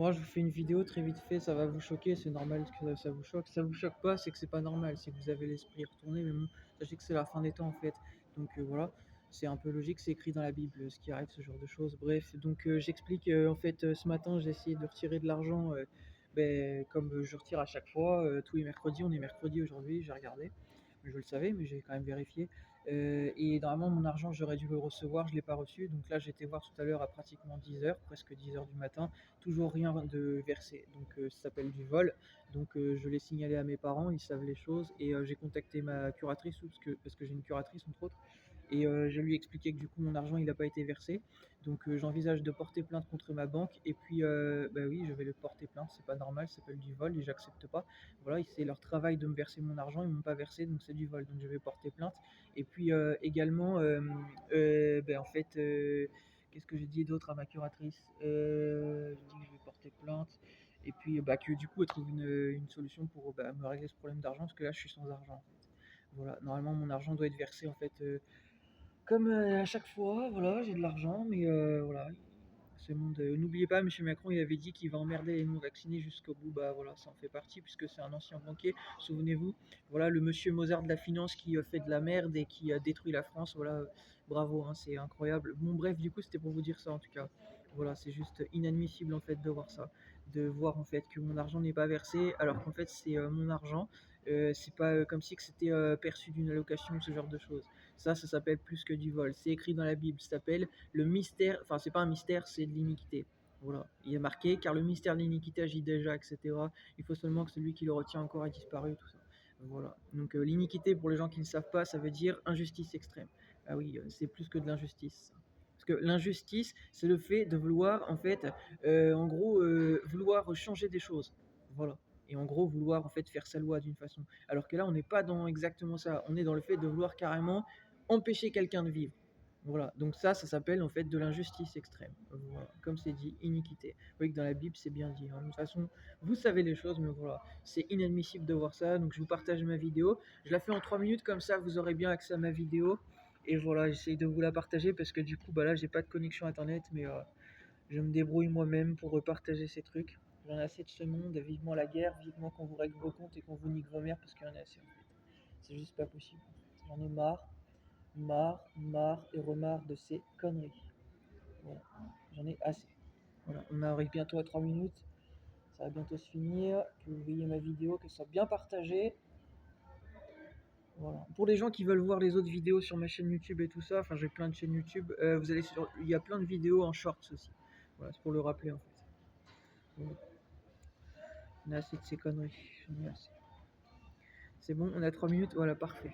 Moi, je vous fais une vidéo très vite fait, ça va vous choquer, c'est normal que ça vous choque. Si ça vous choque pas, c'est que c'est pas normal, c'est que vous avez l'esprit retourné, mais bon, sachez que c'est la fin des temps en fait. Donc voilà, c'est un peu logique, c'est écrit dans la Bible, ce qui arrive, ce genre de choses. Bref, donc j'explique, en fait, ce matin, j'ai essayé de retirer de l'argent, comme je retire à chaque fois, tous les mercredis, on est mercredi aujourd'hui, j'ai regardé. Je le savais, mais j'ai quand même vérifié. Et normalement, mon argent, j'aurais dû le recevoir, je ne l'ai pas reçu. Donc là, j'étais voir tout à l'heure à pratiquement 10 h, presque 10 h du matin, toujours rien de versé. Donc ça s'appelle du vol. Donc je l'ai signalé à mes parents, ils savent les choses. Et j'ai contacté ma curatrice, parce que j'ai une curatrice entre autres. Et je lui ai expliqué que du coup mon argent il n'a pas été versé. Donc j'envisage de porter plainte contre ma banque. Et puis bah oui, je vais le porter plainte, c'est pas normal, ça s'appelle du vol et j'accepte pas. Voilà, c'est leur travail de me verser mon argent, ils m'ont pas versé, donc c'est du vol. Donc je vais porter plainte. Et puis également, en fait, qu'est-ce que j'ai dit d'autre à ma curatrice? J'ai dit que je vais porter plainte. Et puis que du coup elle trouve une solution pour me régler ce problème d'argent, parce que là je suis sans argent en fait. Voilà, normalement mon argent doit être versé en fait, comme à chaque fois, voilà, j'ai de l'argent, mais voilà, ce monde. N'oubliez pas, M. Macron, il avait dit qu'il va emmerder les non-vaccinés jusqu'au bout. Bah voilà, ça en fait partie, puisque c'est un ancien banquier. Souvenez-vous, voilà, le monsieur Mozart de la finance qui fait de la merde et qui a détruit la France. Voilà, bravo, hein, c'est incroyable. Bon, bref, du coup, c'était pour vous dire ça en tout cas. Voilà, c'est juste inadmissible en fait de voir ça, de voir en fait que mon argent n'est pas versé, alors qu'en fait c'est mon argent. C'est pas comme si que c'était perçu d'une allocation, ce genre de choses. Ça s'appelle plus que du vol. C'est écrit dans la Bible, ça s'appelle le mystère, enfin c'est pas un mystère, c'est de l'iniquité. Voilà, il est marqué, car le mystère de l'iniquité agit déjà, etc. Il faut seulement que celui qui le retient encore ait disparu, tout ça. Voilà, donc l'iniquité, pour les gens qui ne savent pas, ça veut dire injustice extrême. Ah oui, c'est plus que de l'injustice. Parce que l'injustice, c'est le fait de vouloir, en fait, en gros, vouloir changer des choses. Voilà. Et en gros, vouloir en fait faire sa loi d'une façon. Alors que là, on n'est pas dans exactement ça. On est dans le fait de vouloir carrément empêcher quelqu'un de vivre. Voilà, donc ça s'appelle en fait de l'injustice extrême. Voilà, comme c'est dit, iniquité. Vous voyez que dans la Bible, c'est bien dit, hein. De toute façon, vous savez les choses, mais voilà, c'est inadmissible de voir ça. Donc je vous partage ma vidéo. Je la fais en 3 minutes, comme ça vous aurez bien accès à ma vidéo. Et voilà, j'essaye de vous la partager parce que du coup, bah là, j'ai pas de connexion internet, mais je me débrouille moi-même pour partager ces trucs. J'en ai assez de ce monde, vivement la guerre, vivement qu'on vous règle vos comptes et qu'on vous nique vos mères, parce qu'il y en a assez en fait. C'est juste pas possible en fait. J'en ai marre, marre et remarre de ces conneries. Voilà, j'en ai assez. Voilà, on arrive bientôt à 3 minutes, ça va bientôt se finir, que vous voyez ma vidéo, que ce soit bien partagé. Voilà. Pour les gens qui veulent voir les autres vidéos sur ma chaîne YouTube et tout ça, enfin j'ai plein de chaînes YouTube, vous allez sur, il y a plein de vidéos en shorts aussi. Voilà, c'est pour le rappeler en fait. Voilà. On a assez de ces conneries, j'en ai assez. C'est bon, on a 3 minutes, voilà, parfait.